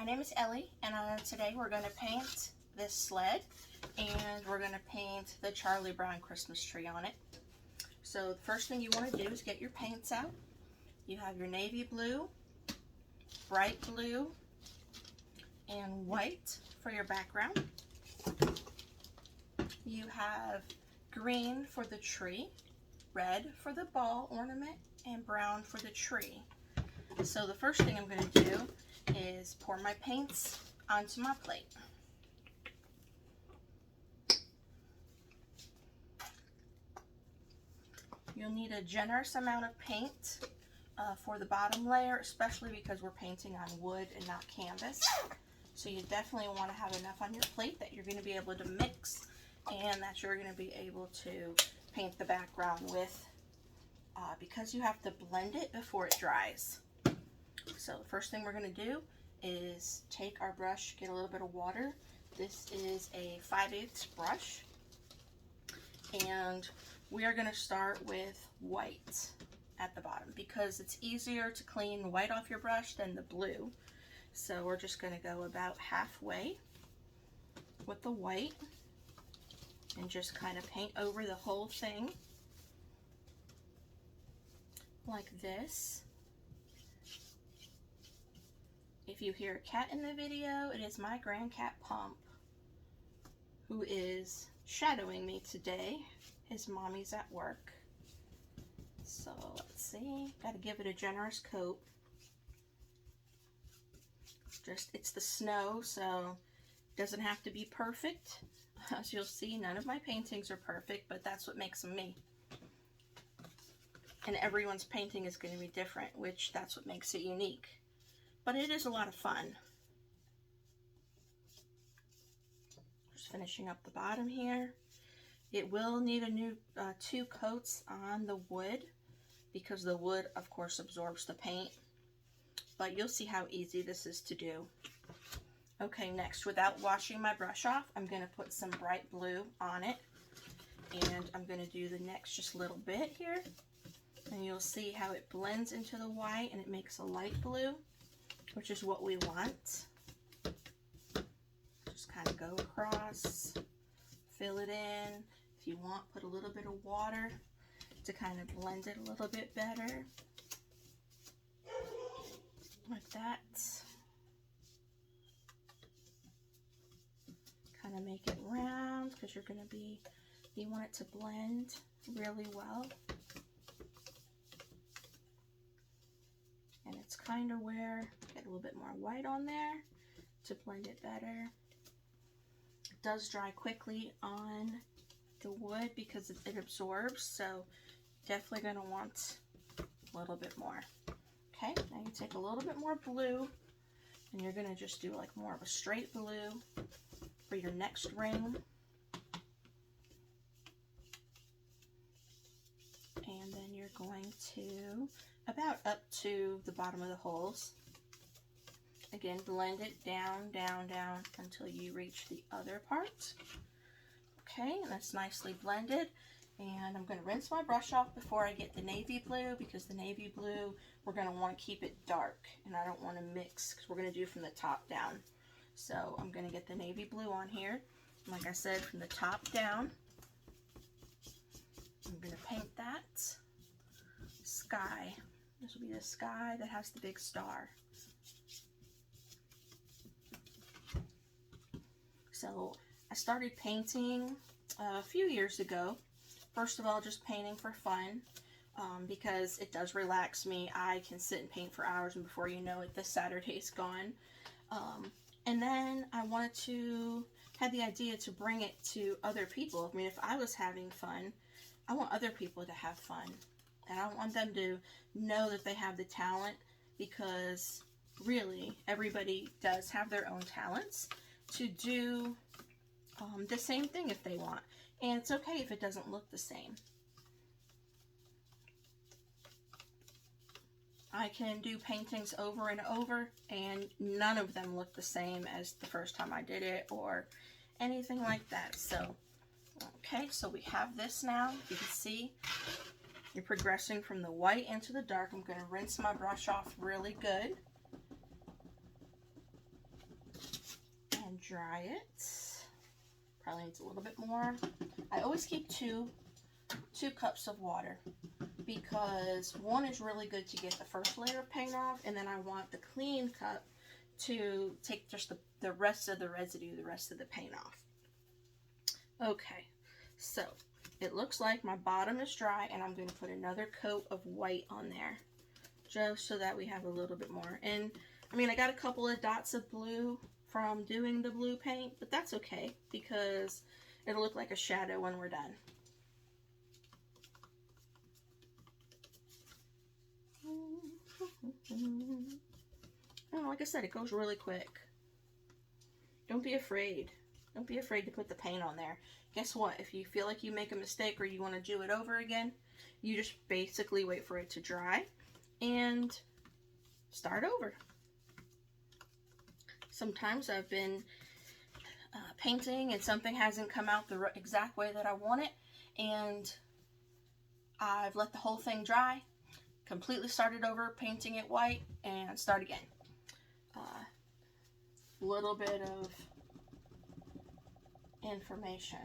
name is Ellie, and today we're going to paint this sled, and we're going to paint the Charlie Brown Christmas tree on it. So the first thing you want to do is get your paints out. You have your navy blue, bright blue, and white for your background. You have green for the tree, red for the ball ornament, and brown for the tree. So the first thing I'm going to do is pour my paints onto my plate. You'll need a generous amount of paint for the bottom layer, especially because we're painting on wood and not canvas. So you definitely want to have enough on your plate that you're going to be able to mix and that you're going to be able to paint the background with, because you have to blend it before it dries. So the first thing we're going to do is take our brush, get a little bit of water. This is a 5/8 brush, and we are going to start with white at the bottom because it's easier to clean white off your brush than the blue. So we're just going to go about halfway with the white and just kind of paint over the whole thing like this. If you hear a cat in the video, it is my grand cat Pump, who is shadowing me today. His mommy's at work. So let's see, gotta give it a generous coat. It's the snow, so it doesn't have to be perfect. As you'll see, none of my paintings are perfect, but that's what makes them me. And everyone's painting is going to be different, which that's what makes it unique. But it is a lot of fun. Just finishing up the bottom here. It will need a new 2 coats on the wood because the wood, of course, absorbs the paint. But you'll see how easy this is to do. Okay, next, without washing my brush off, I'm going to put some bright blue on it. And I'm going to do the next just little bit here. And you'll see how it blends into the white and it makes a light blue, which is what we want. Just kind of go across, fill it in. If you want, put a little bit of water to kind of blend it a little bit better. Like that. Kind of make it round because you want it to blend really well. And it's kind of where, get a little bit more white on there to blend it better. It does dry quickly on the wood because it absorbs, so definitely going to want a little bit more. Okay, now you take a little bit more blue and you're going to just do like more of a straight blue for your next ring. And then you're going to about up to the bottom of the holes. Again, blend it down, down, down until you reach the other part. Okay, and that's nicely blended. And I'm going to rinse my brush off before I get the navy blue, because the navy blue, we're going to want to keep it dark. And I don't want to mix, because we're going to do from the top down. So I'm going to get the navy blue on here. Like I said, from the top down. I'm going to paint that sky. This will be the sky that has the big star. So I started painting a few years ago. First of all, just painting for fun, because it does relax me. I can sit and paint for hours, and before you know it, the Saturday's gone. And then I had the idea to bring it to other people. I mean, if I was having fun, I want other people to have fun. And I want them to know that they have the talent, because really everybody does have their own talents to do the same thing if they want. And it's okay if it doesn't look the same. I can do paintings over and over and none of them look the same as the first time I did it or anything like that. So, okay, so we have this now. You can see you're progressing from the white into the dark. I'm going to rinse my brush off really good. dry it. Probably needs a little bit more. I always keep two cups of water because one is really good to get the first layer of paint off, and then I want the clean cup to take just the rest of the residue, the rest of the paint off. Okay, so it looks like my bottom is dry, and I'm going to put another coat of white on there just so that we have a little bit more. And I mean, I got a couple of dots of blue from doing the blue paint, but that's okay because it'll look like a shadow when we're done. Oh, like I said, it goes really quick. Don't be afraid. Don't be afraid to put the paint on there. Guess what? If you feel like you make a mistake or you want to do it over again, you just basically wait for it to dry and start over. Sometimes I've been painting and something hasn't come out the exact way that I want it, and I've let the whole thing dry, completely started over, painting it white, and start again. Little bit of information.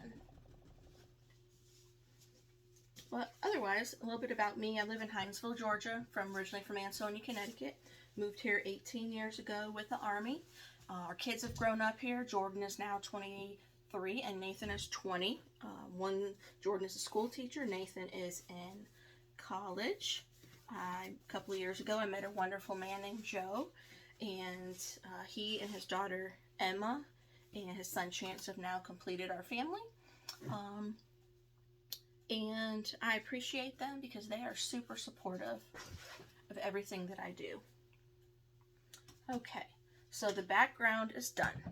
But otherwise, a little bit about me. I live in Hinesville, Georgia, originally from Ansonia, Connecticut. Moved here 18 years ago with the Army. Our kids have grown up here. Jordan is now 23 and Nathan is 20. Jordan is a school teacher. Nathan is in college. A couple of years ago, I met a wonderful man named Joe, and he and his daughter Emma and his son Chance have now completed our family. And I appreciate them because they are super supportive of everything that I do. Okay, so the background is done.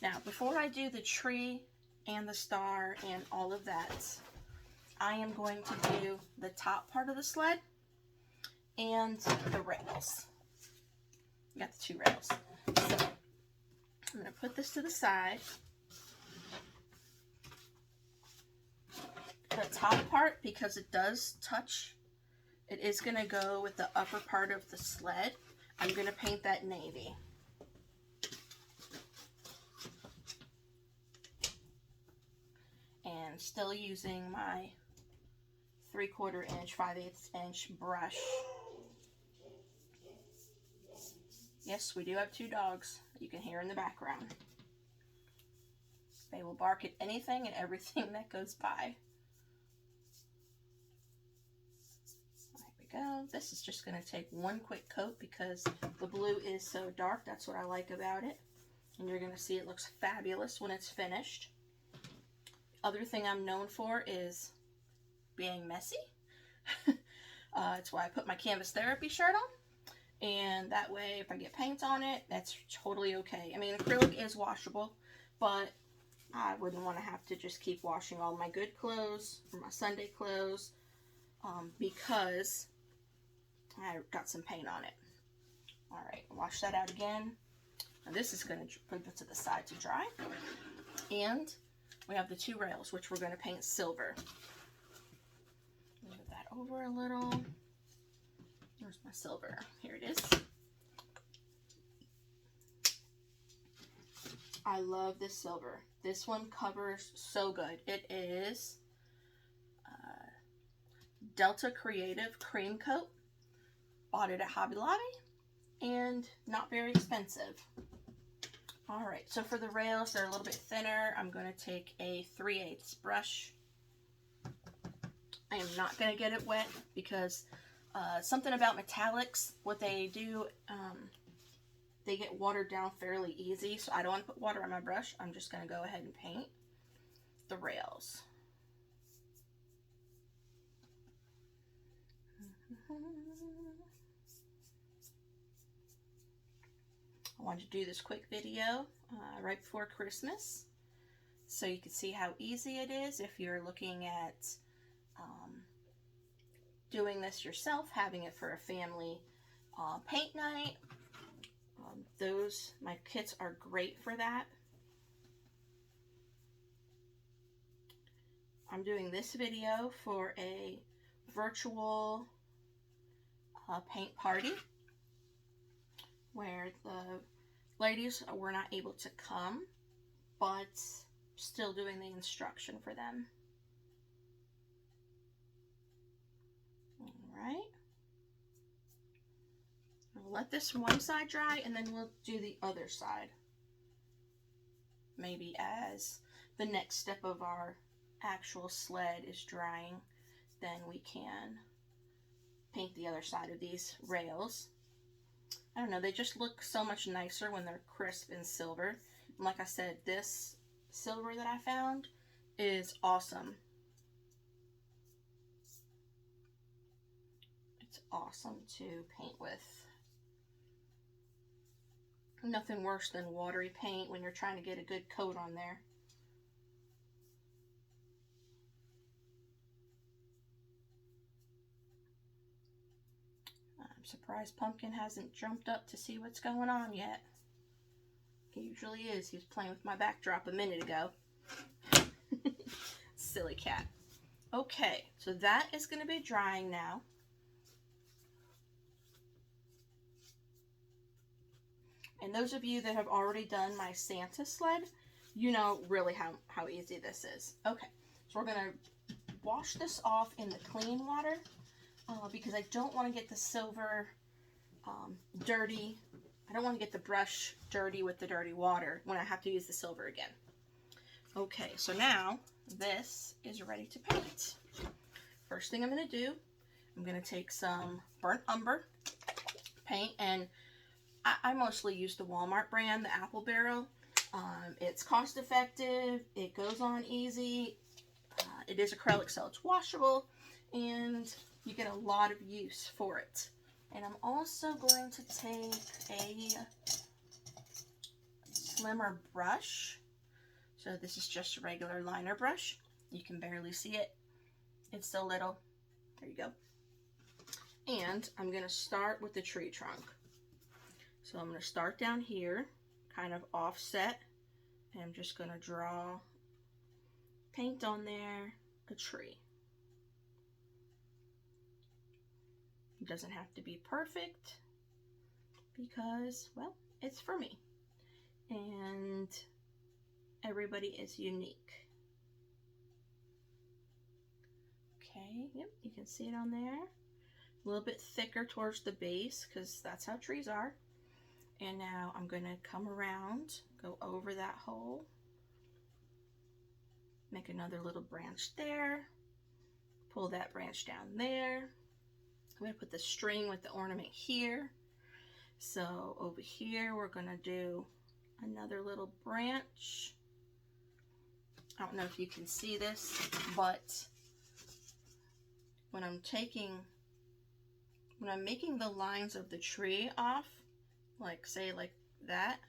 Now, before I do the tree and the star and all of that, I am going to do the top part of the sled and the rails. We got the two rails. So I'm going to put this to the side. The top part, because it does touch, it is going to go with the upper part of the sled. I'm going to paint that navy. And still using my 3/4 inch, 5/8 inch brush. Yes, we do have two dogs that you can hear in the background. They will bark at anything and everything that goes by. There we go. This is just going to take one quick coat because the blue is so dark. That's what I like about it. And you're going to see it looks fabulous when it's finished. Other thing I'm known for is being messy. That's why I put my Canvas Therapy shirt on. And that way, if I get paint on it, that's totally okay. I mean, acrylic is washable, but I wouldn't want to have to just keep washing all my good clothes or my Sunday clothes because I got some paint on it. All right, wash that out again. Now this is going to put it to the side to dry. And we have the two rails, which we're going to paint silver. Move that over a little. Where's my silver? Here it is. I love this silver. This one covers so good. It is Delta Creative Cream Coat. Bought it at Hobby Lobby and not very expensive. Alright, so for the rails, they're a little bit thinner. I'm going to take a 3/8 brush. I am not going to get it wet because something about metallics, what they do, they get watered down fairly easy, so I don't want to put water on my brush. I'm just going to go ahead and paint the rails. I wanted to do this quick video right before Christmas so you can see how easy it is if you're looking at doing this yourself, having it for a family paint night. My kits are great for that. I'm doing this video for a virtual paint party where the ladies were not able to come but still doing the instruction for them. All right. I'll let this one side dry and then we'll do the other side. Maybe as the next step of our actual sled is drying, then we can paint the other side of these rails. I don't know, they just look so much nicer when they're crisp and silver. And like I said, this silver that I found is awesome. It's awesome to paint with. Nothing worse than watery paint when you're trying to get a good coat on there. I'm surprised Pumpkin hasn't jumped up to see what's going on yet. He usually is. He was playing with my backdrop a minute ago. Silly cat. Okay, so that is going to be drying now. And those of you that have already done my Santa sled, you know really how easy this is. Okay, so we're going to wash this off in the clean water because I don't want to get the silver dirty. I don't want to get the brush dirty with the dirty water when I have to use the silver again. Okay, so now this is ready to paint. First thing I'm going to do, I'm going to take some burnt umber paint, and I mostly use the Walmart brand, the Apple Barrel. It's cost effective, it goes on easy, it is acrylic so it's washable, and you get a lot of use for it. And I'm also going to take a slimmer brush. So this is just a regular liner brush. You can barely see it. It's so little. There you go. And I'm going to start with the tree trunk. So I'm going to start down here, kind of offset, and I'm just going to draw, paint on there, a tree. It doesn't have to be perfect because, well, it's for me. And everybody is unique. Okay, yep, you can see it on there. A little bit thicker towards the base because that's how trees are. And now I'm going to come around, go over that hole, make another little branch there, pull that branch down there. I'm going to put the string with the ornament here. So over here we're going to do another little branch. I don't know if you can see this, but when I'm making the lines of the tree off, like say like that,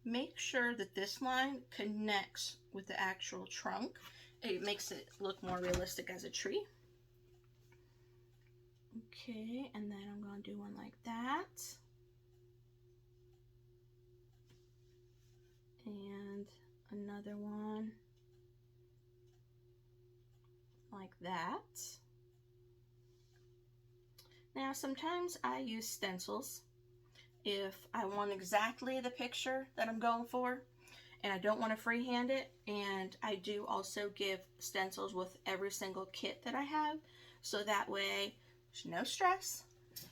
make sure that this line connects with the actual trunk. It makes it look more realistic as a tree. Okay, and then I'm going to do one like that. And another one like that. Now sometimes I use stencils if I want exactly the picture that I'm going for and I don't want to freehand it, and I do also give stencils with every single kit that I have, so that way there's no stress.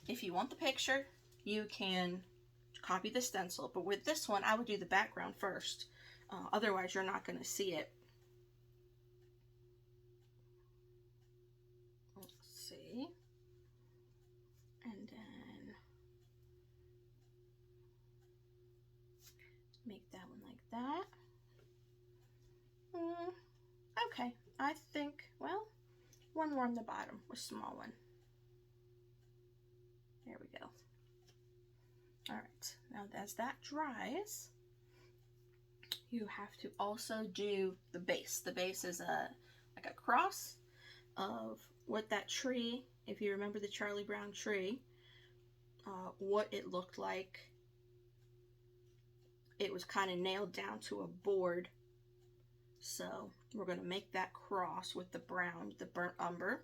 If you want the picture, you can copy the stencil, but with this one I would do the background first, otherwise you're not going to see it. Let's see, and then make that one like that. Okay, I think, well, one more on the bottom, a small one. There we go. Alright, now as that dries, you have to also do the base. The base is like a cross of what that tree, if you remember the Charlie Brown tree, what it looked like. It was kind of nailed down to a board. So we're going to make that cross with the brown, the burnt umber,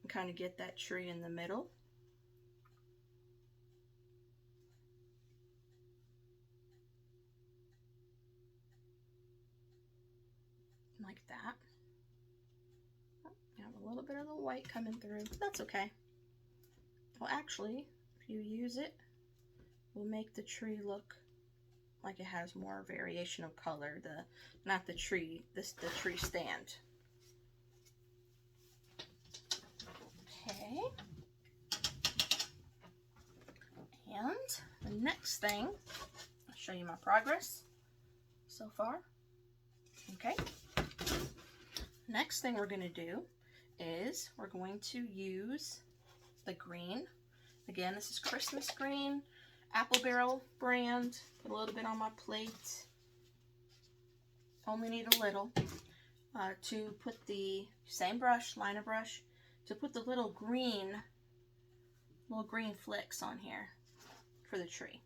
and kind of get that tree in the middle. like that. You have a little bit of the white coming through, but that's okay. Well, actually, if you use it, will make the tree look like it has more variation of color. Not the tree, the tree stand. Okay. And the next thing, I'll show you my progress so far. Okay. Next thing we're going to do is we're going to use the green. Again, this is Christmas green, Apple Barrel brand. Put a little bit on my plate. Only need a little. To put the same brush, liner brush, to put the little green flecks on here for the tree.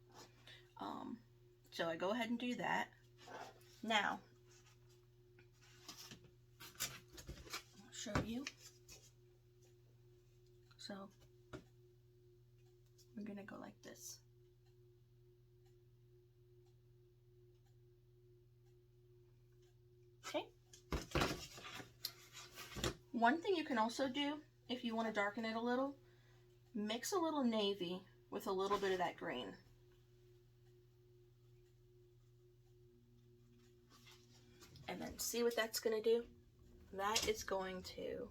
So I go ahead and do that. Now, I'll show you. So we're gonna go like this. Okay. One thing you can also do, if you want to darken it a little, mix a little navy with a little bit of that green. And then see what that's going to do? That is going to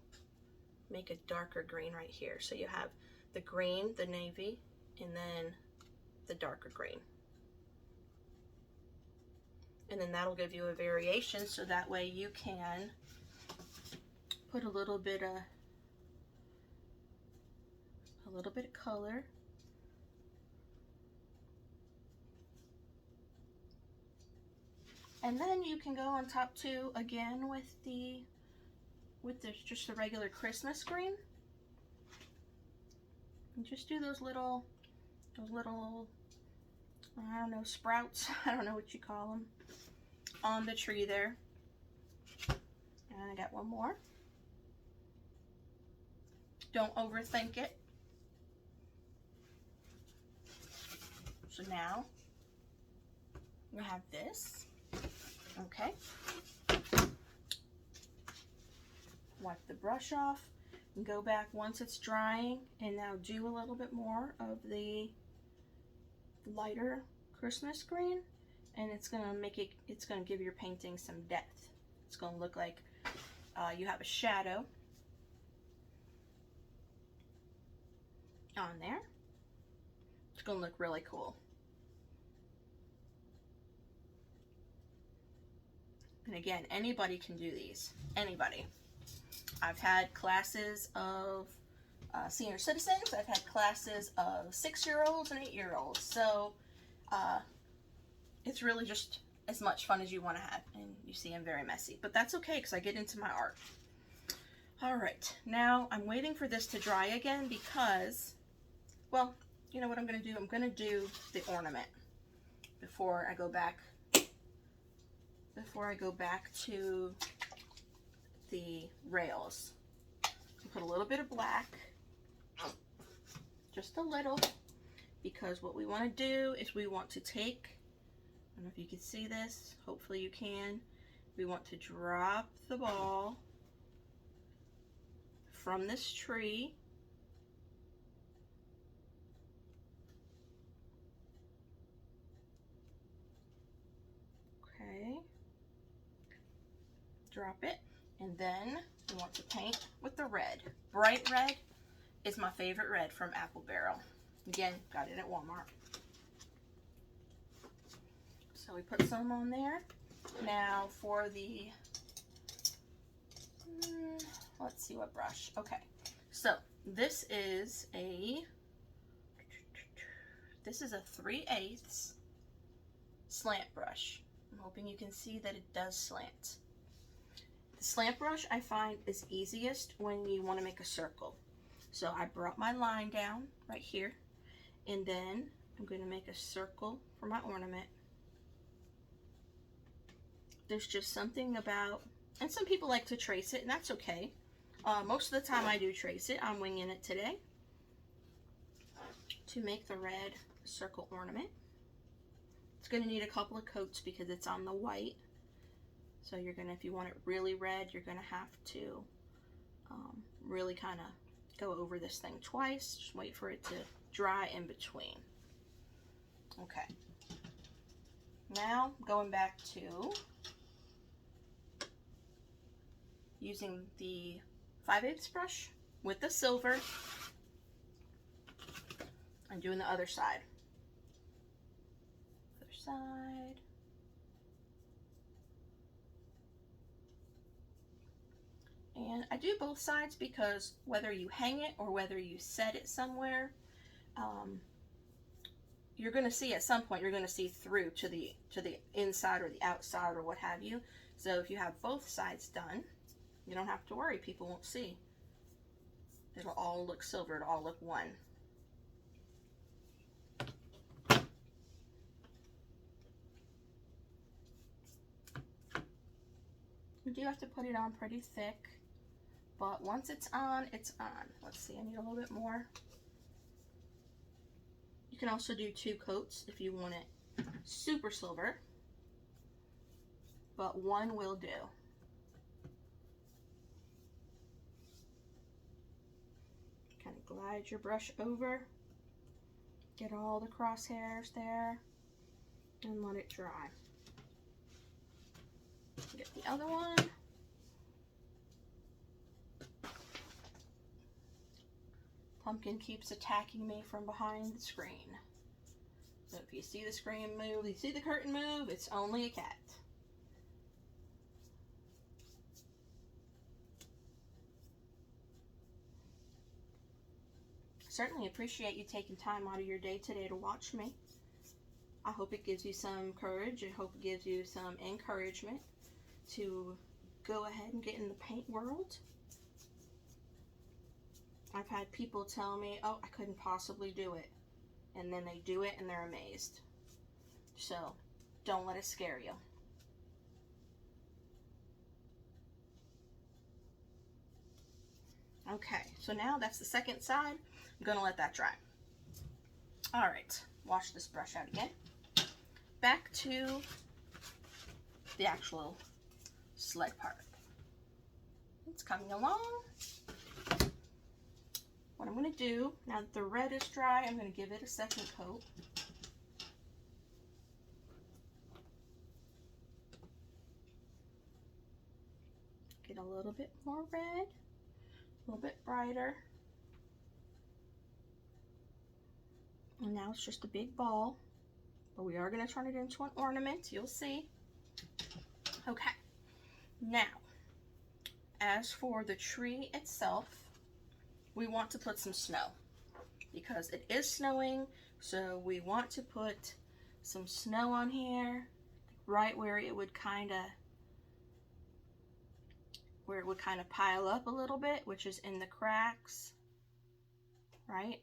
make a darker green right here. So you have the green, the navy, and then the darker green. And then that'll give you a variation, so that way you can put a little bit of color. And then you can go on top too, again with just the regular Christmas green. And just do those little, I don't know, sprouts. I don't know what you call them, on the tree there. And I got one more. Don't overthink it. So now we have this. Okay. Wipe the brush off and go back once it's drying, and now do a little bit more of the lighter Christmas green, and it's gonna give your painting some depth. It's gonna look like you have a shadow on there. It's gonna look really cool. And again, anybody can do these. Anybody. I've had classes of senior citizens. I've had classes of 6-year-olds and 8-year-olds. So it's really just as much fun as you want to have. And you see I'm very messy. But that's okay, because I get into my art. Alright, now I'm waiting for this to dry again because, well, you know what I'm going to do? I'm going to do the ornament before I go back to the rails. Put a little bit of black, just a little, because what we want to do is we want to take, I don't know if you can see this, hopefully you can, we want to drop the ball from this tree drop it, and then we want to paint with the red. Bright red is my favorite red from Apple Barrel. Again, got it at Walmart. So we put some on there. Now for the, let's see what brush. Okay, so this is a 3/8 slant brush. I'm hoping you can see that it does slant. The slant brush I find is easiest when you want to make a circle. So I brought my line down right here, and then I'm going to make a circle for my ornament. There's just something about, and some people like to trace it, and that's okay. Most of the time I do trace it. I'm winging it today to make the red circle ornament. It's going to need a couple of coats because it's on the white. So you're gonna, if you want it really red, you're gonna have to really kind of go over this thing twice. Just wait for it to dry in between. Okay. Now going back to using the 5/8 brush with the silver and doing the other side. Other side. And I do both sides because whether you hang it or whether you set it somewhere, you're going to see at some point, you're going to see through to the inside or the outside or what have you. So if you have both sides done, you don't have to worry, people won't see. It'll all look silver, it'll all look one. You do have to put it on pretty thick, but once it's on, it's on. Let's see, I need a little bit more. You can also do 2 coats if you want it super silver, but 1 will do. Kind of glide your brush over, get all the crosshairs there, and let it dry. Get the other one. Pumpkin keeps attacking me from behind the screen. So if you see the screen move, you see the curtain move, it's only a cat. Certainly appreciate you taking time out of your day today to watch me. I hope it gives you some courage. I hope it gives you some encouragement to go ahead and get in the paint world. I've had people tell me, oh, I couldn't possibly do it. And then they do it and they're amazed. So don't let it scare you. Okay, so now that's the second side. I'm gonna let that dry. All right, wash this brush out again. Back to the actual sled part. It's coming along. What I'm going to do, now that the red is dry, I'm going to give it a second coat. Get a little bit more red, a little bit brighter. And now it's just a big ball, but we are going to turn it into an ornament, you'll see. Okay, now, as for the tree itself, we want to put some snow because it is snowing, so we want to put some snow on here, right where it would kind of pile up a little bit, which is in the cracks, right?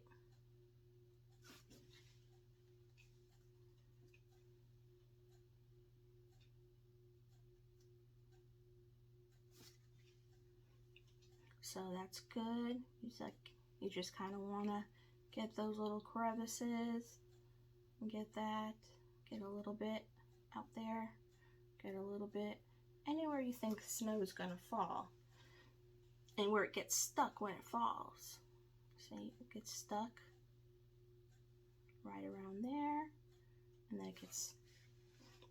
So that's good. You just kind of want to get those little crevices and get a little bit out there, get a little bit anywhere you think snow is going to fall and where it gets stuck when it falls. See, it gets stuck right around there, and then it gets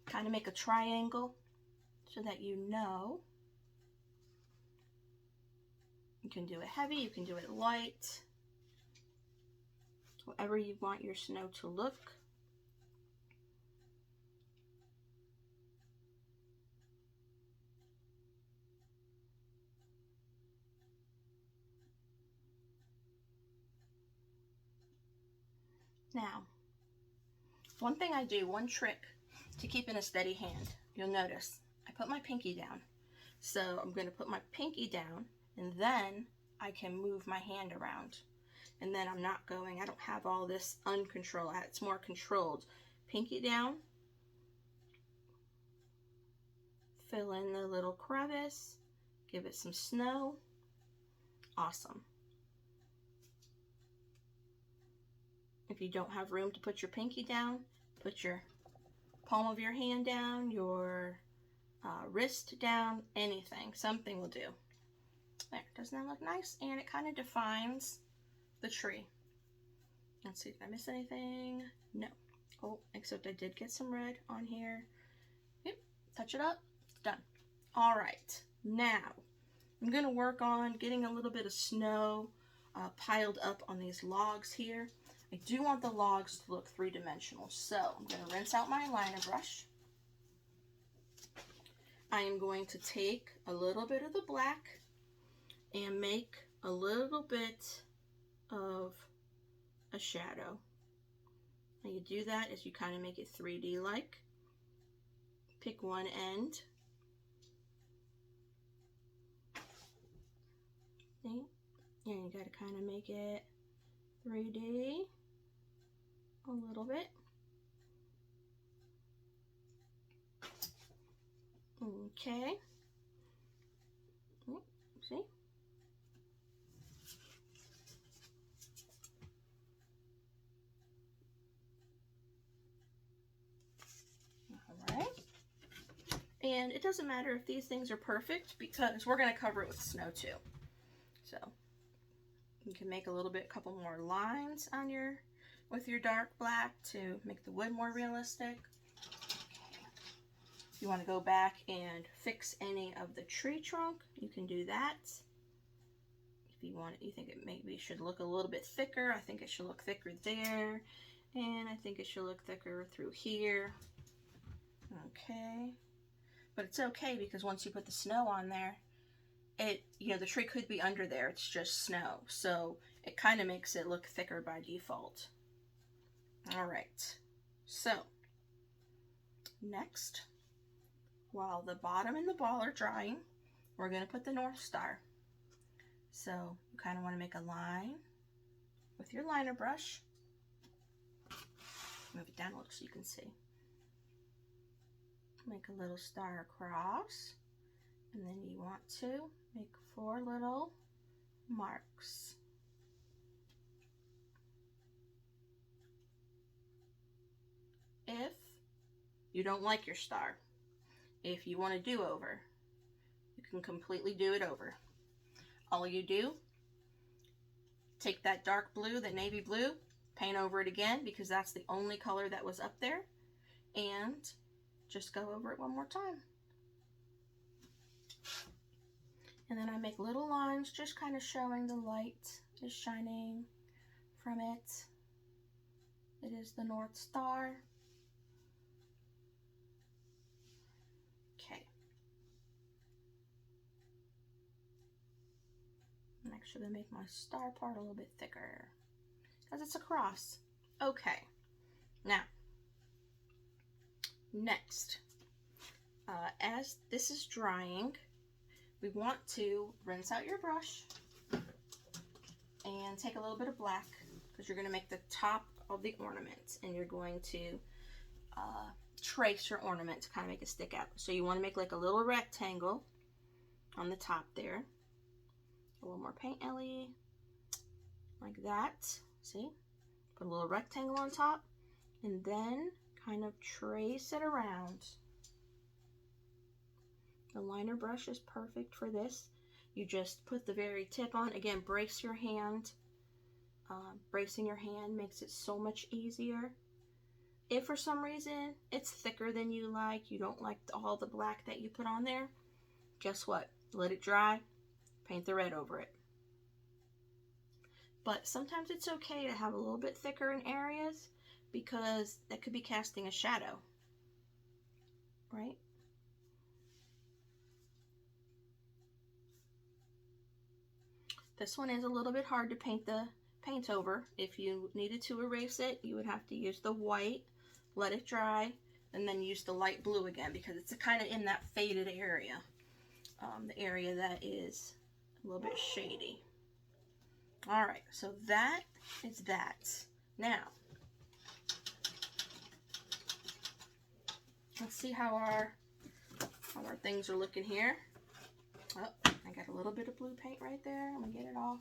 kind of make a triangle so that you know. You can do it heavy, you can do it light, however you want your snow to look. Now, one thing I do, one trick to keep in a steady hand, you'll notice I put my pinky down. So I'm going to put my pinky down, and then I can move my hand around. And then I don't have all this uncontrolled. It's more controlled. Pinky down, fill in the little crevice, give it some snow. Awesome. If you don't have room to put your pinky down, put your palm of your hand down, your wrist down, anything. Something will do. There, doesn't that look nice? And it kind of defines the tree. Let's see, did I miss anything? No. Oh, except I did get some red on here. Yep, touch it up, done. All right, now I'm gonna work on getting a little bit of snow piled up on these logs here. I do want the logs to look three-dimensional, so I'm gonna rinse out my liner brush. I am going to take a little bit of the black and make a little bit of a shadow. How you do that is you kind of make it 3D like. Pick one end. See? And you gotta kind of make it 3D a little bit. Okay. See? Alright. And it doesn't matter if these things are perfect because we're going to cover it with snow too. So you can make a little bit, couple more lines on with your dark black to make the wood more realistic. If you want to go back and fix any of the tree trunk, you can do that. If you want, you think it maybe should look a little bit thicker, I think it should look thicker there, and I think it should look thicker through here. Okay, but it's okay because once you put the snow on there, the tree could be under there. It's just snow, so it kind of makes it look thicker by default. All right, so next, while the bottom and the ball are drying, we're going to put the North Star. So you kind of want to make a line with your liner brush. Move it down a little so you can see. Make a little star across, and then you want to make 4 little marks. If you don't like your star, if you want to do over, you can completely do it over. All you do, take that dark blue, the navy blue, paint over it again because that's the only color that was up there, and just go over it one more time. And then I make little lines just kind of showing the light is shining from it. It is the North Star. Okay. I'm actually going to make my star part a little bit thicker because it's a cross. Okay. Now, next, as this is drying, we want to rinse out your brush and take a little bit of black because you're going to make the top of the ornament and you're going to trace your ornament to kind of make it stick out. So you want to make like a little rectangle on the top there. A little more paint, Ellie, like that. See? Put a little rectangle on top and then kind of trace it around. The liner brush is perfect for this. You just put the very tip on. Again, brace your hand. Bracing your hand makes it so much easier. If for some reason it's thicker than you like, you don't like all the black that you put on there, guess what? Let it dry, paint the red over it. But sometimes it's okay to have a little bit thicker in areas because that could be casting a shadow, right? This one is a little bit hard to paint over. If you needed to erase it, you would have to use the white, let it dry, and then use the light blue again because it's kind of in that faded area, the area that is a little bit shady. All right, so that is that. Now, let's see how our things are looking here. Oh, I got a little bit of blue paint right there. I'm gonna get it off.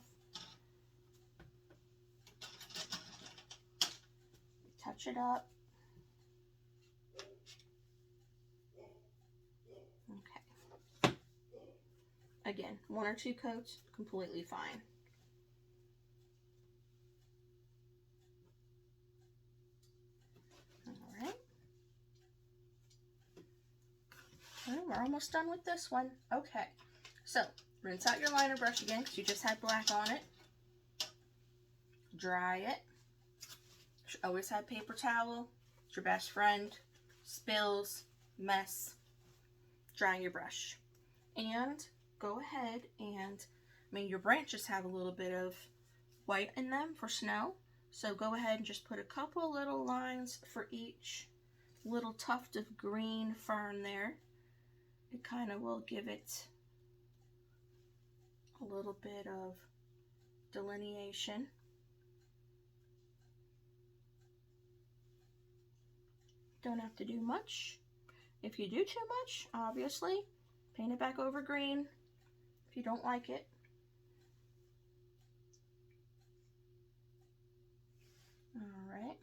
Touch it up. Again, 1 or 2 coats, completely fine. All right. Well, we're almost done with this one. Okay, so rinse out your liner brush again because you just had black on it. Dry it. You should always have paper towel. It's your best friend. Spills, mess, dry your brush. And go ahead and, I mean, your branches have a little bit of white in them for snow. So go ahead and just put a couple little lines for each little tuft of green fern there. It kind of will give it a little bit of delineation. Don't have to do much. If you do too much, obviously, paint it back over green if you don't like it. All right.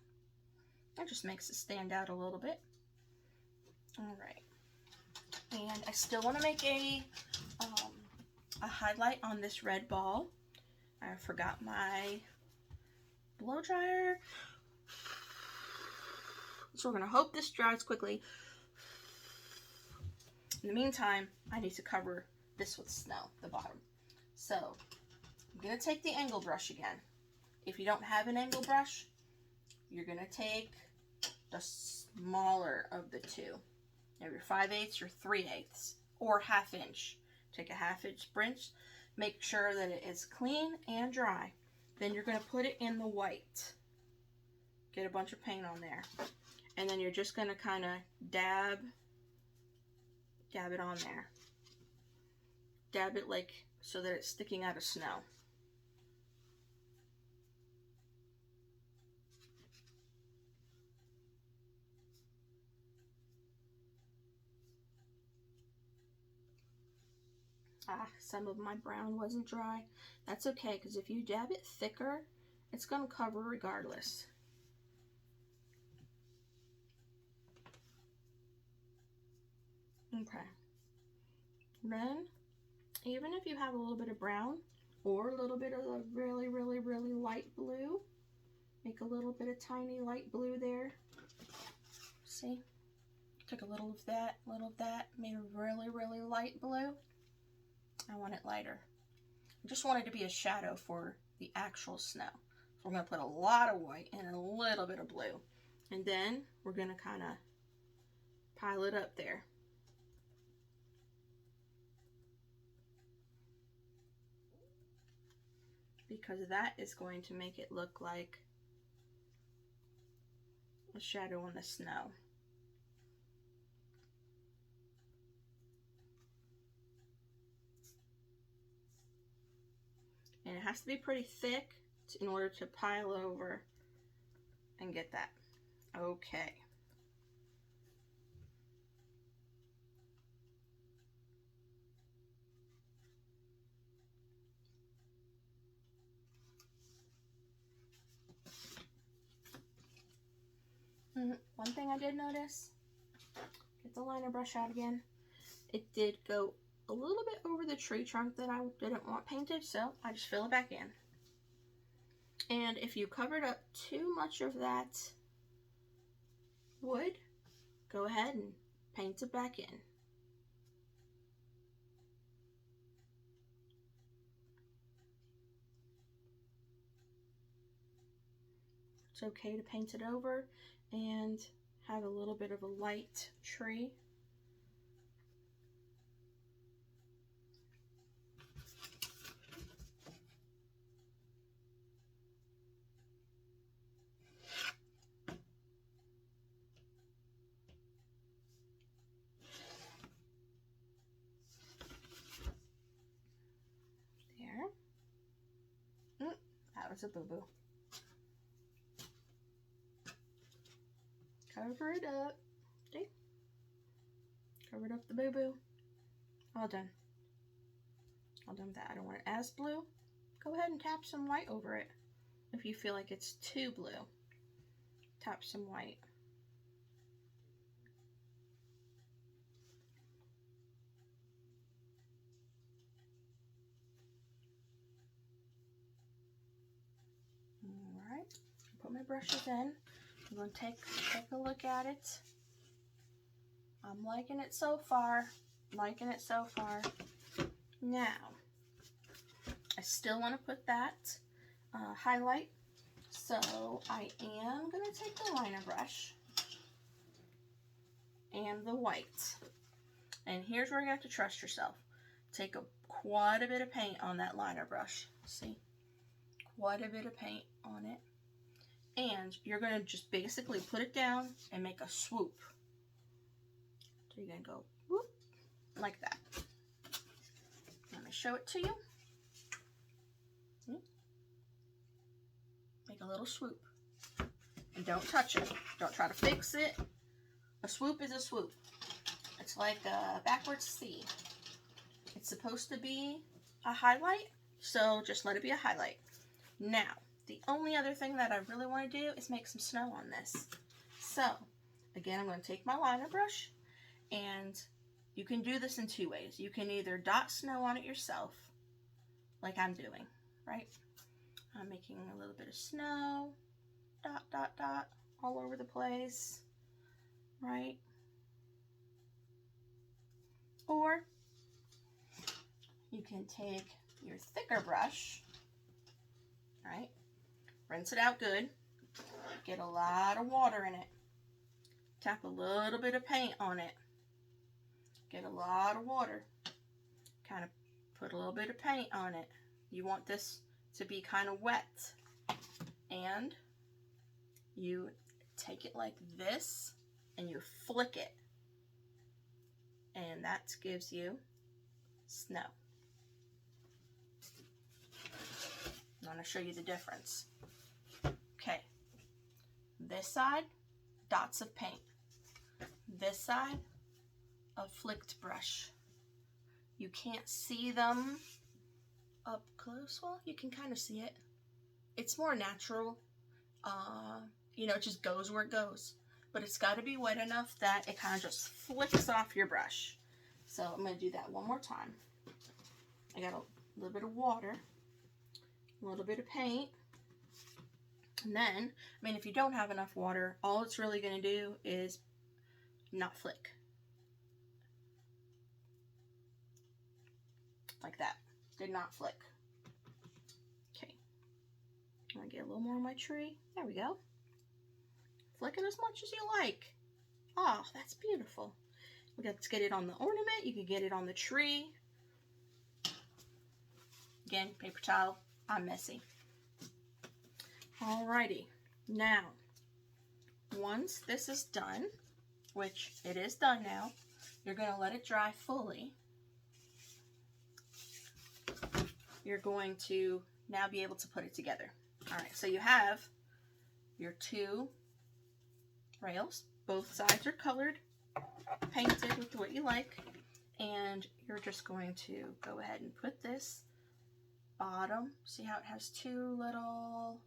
That just makes it stand out a little bit. All right. And I still want to make a highlight on this red ball. I forgot my blow dryer. So we're going to hope this dries quickly. In the meantime, I need to cover this with snow, the bottom. So I'm going to take the angle brush again. If you don't have an angle brush, you're going to take the smaller of the two. You have your 5/8 or 3/8 or 1/2 inch. Take a 1/2 inch branch. Make sure that it is clean and dry. Then you're going to put it in the white. Get a bunch of paint on there. And then you're just going to kind of dab it on there. Dab it like so that it's sticking out of snow. Some of my brown wasn't dry. That's okay, because if you dab it thicker, it's going to cover regardless. Okay. Then, even if you have a little bit of brown or a little bit of a really, really, really light blue, make a little bit of tiny light blue there. See? Took a little of that, made a really, really light blue. I want it lighter. I just want it to be a shadow for the actual snow. So we're going to put a lot of white and a little bit of blue. And then we're going to kind of pile it up there. Because that is going to make it look like a shadow on the snow. And it has to be pretty thick in order to pile over and get that. Okay. One thing I did notice, get the liner brush out again, it did go a little bit over the tree trunk that I didn't want painted, so I just fill it back in. And if you covered up too much of that wood, go ahead and paint it back in. It's okay to paint it over and have a little bit of a light tree. There. That was a boo-boo. Cover it up. See? Covered up the boo-boo. All done. All done with that. I don't want it as blue. Go ahead and tap some white over it. If you feel like it's too blue, tap some white. brushes in. I'm going to take a look at it. I'm liking it so far. Now, I still want to put that highlight. So I am going to take the liner brush and the white. And here's where you have to trust yourself. Take quite a bit of paint on that liner brush. See? Quite a bit of paint on it. And you're going to just basically put it down and make a swoop. So you're going to go whoop, like that. Let me show it to you. Make a little swoop. And don't touch it. Don't try to fix it. A swoop is a swoop. It's like a backwards C. It's supposed to be a highlight, so just let it be a highlight. Now, the only other thing that I really want to do is make some snow on this. So, again, I'm going to take my liner brush, and you can do this in two ways. You can either dot snow on it yourself, like I'm doing, right? I'm making a little bit of snow, dot, dot, dot, all over the place, right? Or you can take your thicker brush, right? Rinse it out good. Get a lot of water in it. Tap a little bit of paint on it. Get a lot of water. Kind of put a little bit of paint on it. You want this to be kind of wet. And you take it like this and you flick it. And that gives you snow. I'm going to show you the difference. Okay, this side, dots of paint. This side, a flicked brush. You can't see them up close. Well, you can kind of see it. It's more natural. You know, it just goes where it goes. But it's got to be wet enough that it kind of just flicks off your brush. So I'm going to do that one more time. I got a little bit of water, a little bit of paint, and then, I mean, if you don't have enough water, all it's really going to do is not flick. Like that. Did not flick. Okay. I'm going to get a little more on my tree. There we go. Flick it as much as you like. Oh, that's beautiful. We got to get it on the ornament. You can get it on the tree. Again, paper towel. I'm messy. Alrighty. Now, once this is done, which it is done now, you're going to let it dry fully. You're going to now be able to put it together. Alright, so you have your two rails. Both sides are colored, painted with what you like, and you're just going to go ahead and put this bottom, see how it has two little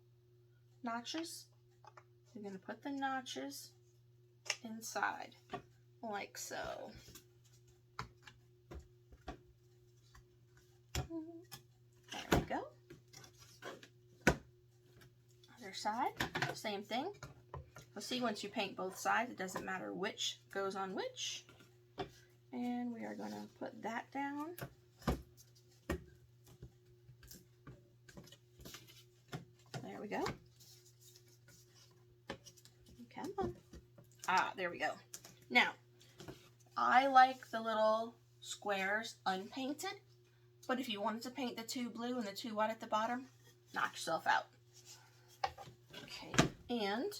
notches? You're going to put the notches inside, like so. There we go. Other side, same thing. You'll see once you paint both sides, it doesn't matter which goes on which. And we are going to put that down. There we go. Come on. Ah, there we go. Now, I like the little squares unpainted, but if you wanted to paint the two blue and the two white at the bottom, knock yourself out. Okay, and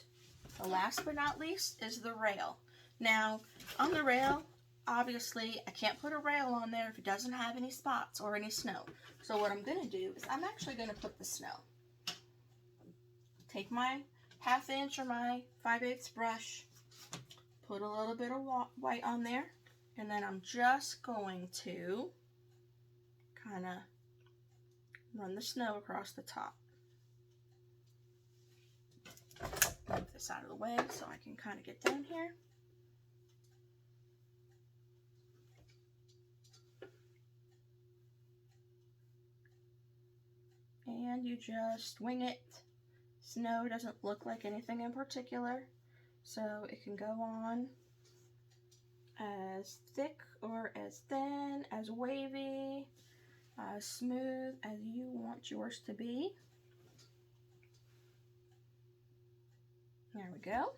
the last but not least is the rail. Now, on the rail, obviously, I can't put a rail on there if it doesn't have any spots or any snow. So what I'm going to do is I'm actually going to put the snow. Take my 1/2 inch or my 5/8 brush, put a little bit of white on there, and then I'm just going to kind of run the snow across the top. Move this out of the way so I can kind of get down here. And you just wing it, Snow doesn't look like anything in particular, so it can go on as thick or as thin, as wavy, as smooth as you want yours to be. There we go.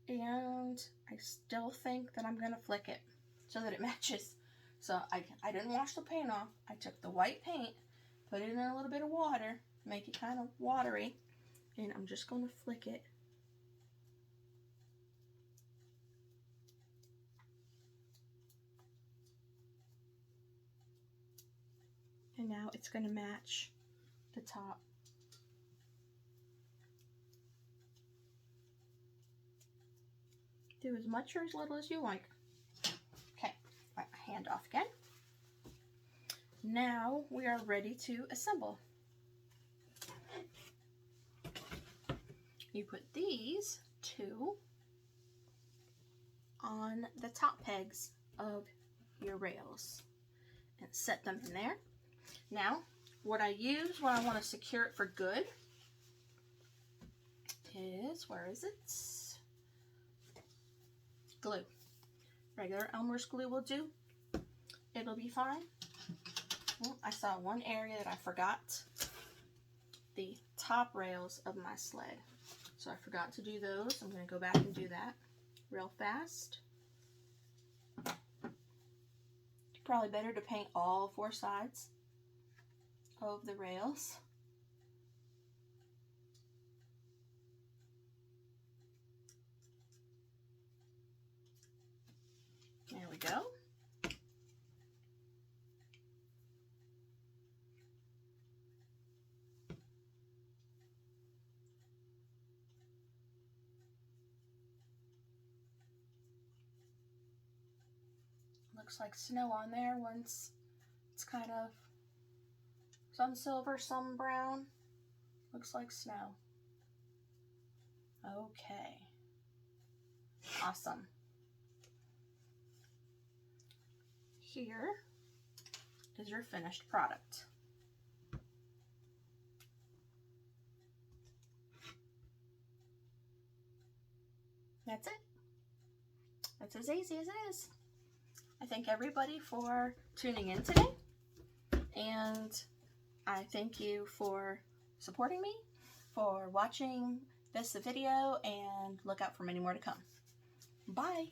And I still think that I'm going to flick it so that it matches. So I didn't wash the paint off. I took the white paint, put it in a little bit of water, make it kind of watery, and I'm just going to flick it. And now it's going to match the top. Do as much or as little as you like. Okay, wipe my hand off again. Now we are ready to assemble. You put these two on the top pegs of your rails and set them in there. Now, what I use when I want to secure it for good is, where is it? Glue. Regular Elmer's glue will do. It'll be fine. Well, I saw one area that I forgot. The top rails of my sled. So I forgot to do those. I'm going to go back and do that real fast. Probably better to paint all four sides of the rails. There we go. Looks like snow on there once it's kind of some silver, some brown. Looks like snow. Okay. Awesome. Here is your finished product. That's it. That's as easy as it is. I thank everybody for tuning in today, and I thank you for supporting me, for watching this video, and look out for many more to come. Bye.